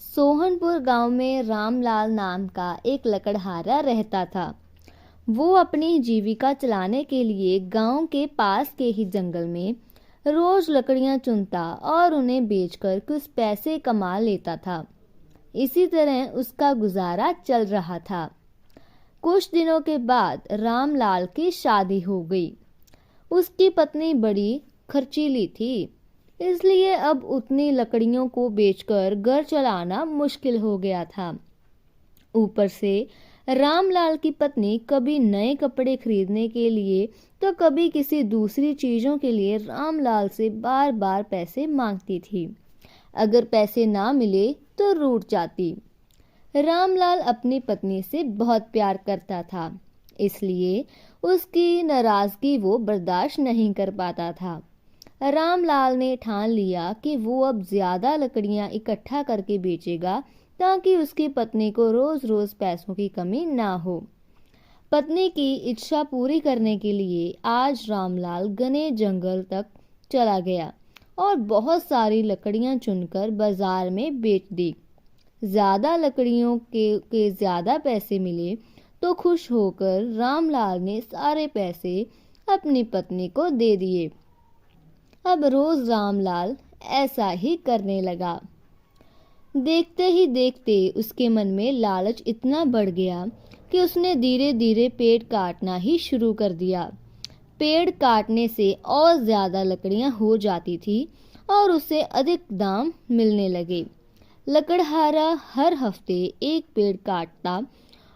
सोहनपुर गांव में रामलाल नाम का एक लकड़हारा रहता था। वो अपनी जीविका चलाने के लिए गांव के पास के ही जंगल में रोज लकड़ियां चुनता और उन्हें बेचकर कुछ पैसे कमा लेता था। इसी तरह उसका गुजारा चल रहा था। कुछ दिनों के बाद रामलाल की शादी हो गई। उसकी पत्नी बड़ी खर्चीली थी, इसलिए अब उतनी लकड़ियों को बेचकर घर चलाना मुश्किल हो गया था। ऊपर से रामलाल की पत्नी कभी नए कपड़े खरीदने के लिए तो कभी किसी दूसरी चीजों के लिए रामलाल से बार बार पैसे मांगती थी। अगर पैसे ना मिले तो रूठ जाती। रामलाल अपनी पत्नी से बहुत प्यार करता था, इसलिए उसकी नाराजगी वो बर्दाश्त नहीं कर पाता था। रामलाल ने ठान लिया कि वो अब ज्यादा लकड़ियां इकट्ठा करके बेचेगा ताकि उसकी पत्नी को रोज रोज पैसों की कमी ना हो। पत्नी की इच्छा पूरी करने के लिए आज रामलाल घने जंगल तक चला गया और बहुत सारी लकड़ियां चुनकर बाजार में बेच दी। ज्यादा लकड़ियों के ज्यादा पैसे मिले तो खुश होकर रामलाल ने सारे पैसे अपनी पत्नी को दे दिए। अब रोज रामलाल ऐसा ही करने लगा। देखते ही देखते उसके मन में लालच इतना बढ़ गया कि उसने धीरे धीरे पेड़ काटना ही शुरू कर दिया। पेड़ काटने से और ज्यादा लकड़ियां हो जाती थी और उसे अधिक दाम मिलने लगे। लकड़हारा हर हफ्ते एक पेड़ काटता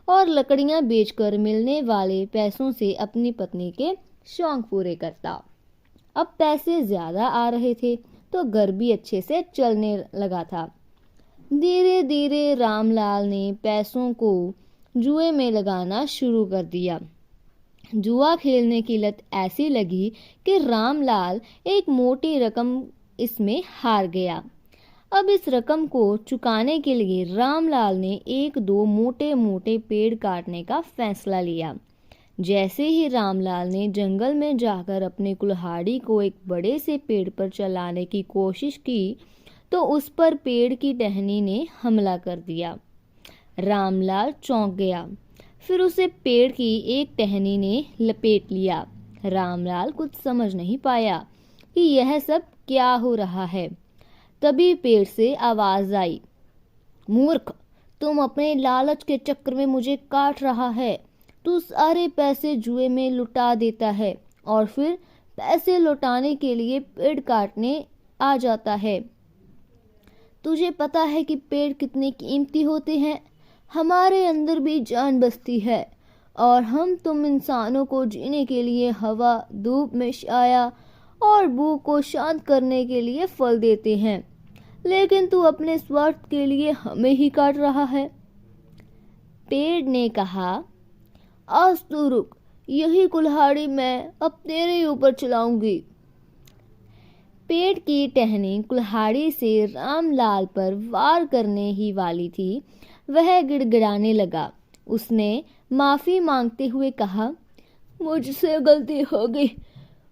और लकड़ियां बेचकर मिलने वाले पैसों से अपनी पत्नी के शौक पूरे करता। अब पैसे ज्यादा आ रहे थे तो घर भी अच्छे से चलने लगा था। धीरे धीरे रामलाल ने पैसों को जुए में लगाना शुरू कर दिया। जुआ खेलने की लत ऐसी लगी कि रामलाल एक मोटी रकम इसमें हार गया। अब इस रकम को चुकाने के लिए रामलाल ने एक दो मोटे मोटे पेड़ काटने का फैसला लिया। जैसे ही रामलाल ने जंगल में जाकर अपने कुल्हाड़ी को एक बड़े से पेड़ पर चलाने की कोशिश की तो उस पर पेड़ की टहनी ने हमला कर दिया। रामलाल चौंक गया। फिर उसे पेड़ की एक टहनी ने लपेट लिया। रामलाल कुछ समझ नहीं पाया कि यह सब क्या हो रहा है। तभी पेड़ से आवाज आई, मूर्ख, तुम अपने लालच के चक्कर में मुझे काट रहा है। तू सारे पैसे जुए में लुटा देता है और फिर पैसे लौटाने के लिए पेड़ काटने आ जाता है। तुझे पता है कि पेड़ कितने कीमती होते हैं। हमारे अंदर भी जान बसती है और हम तुम इंसानों को जीने के लिए हवा, धूप में छाया और भूख को शांत करने के लिए फल देते हैं, लेकिन तू अपने स्वार्थ के लिए हमें ही काट रहा है। पेड़ ने कहा, आज तू रुक, यही कुल्हाड़ी मैं अब तेरे ऊपर चलाऊंगी। पेड़ की टहनी कुल्हाड़ी से रामलाल पर वार करने ही वाली थी। वह गिड़गिड़ाने लगा। उसने माफी मांगते हुए कहा, मुझसे गलती हो गई,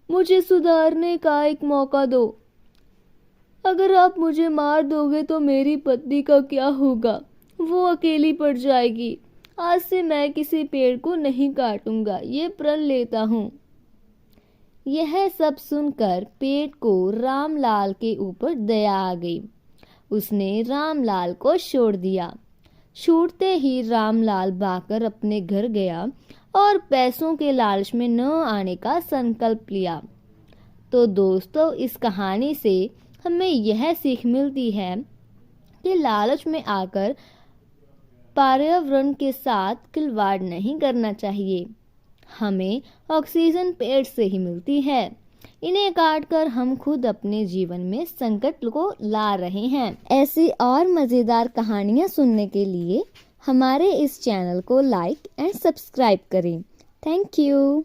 मुझे सुधारने का एक मौका दो। अगर आप मुझे मार दोगे तो मेरी पत्नी का क्या होगा? वो अकेली पड़ जाएगी। आज से मैं किसी पेड़ को नहीं काटूंगा, ये प्रण लेता हूँ। यह सब सुनकर पेड़ को रामलाल के ऊपर दया आ गई। उसने रामलाल को छोड़ दिया। छूटते ही रामलाल भागकर अपने घर गया और पैसों के लालच में न आने का संकल्प लिया। तो दोस्तों, इस कहानी से हमें यह सीख मिलती है कि लालच में आकर पर्यावरण के साथ खिलवाड़ नहीं करना चाहिए। हमें ऑक्सीजन पेड़ से ही मिलती है। इन्हें काटकर हम खुद अपने जीवन में संकट को ला रहे हैं। ऐसी और मजेदार कहानियां सुनने के लिए हमारे इस चैनल को लाइक एंड सब्सक्राइब करें। Thank you.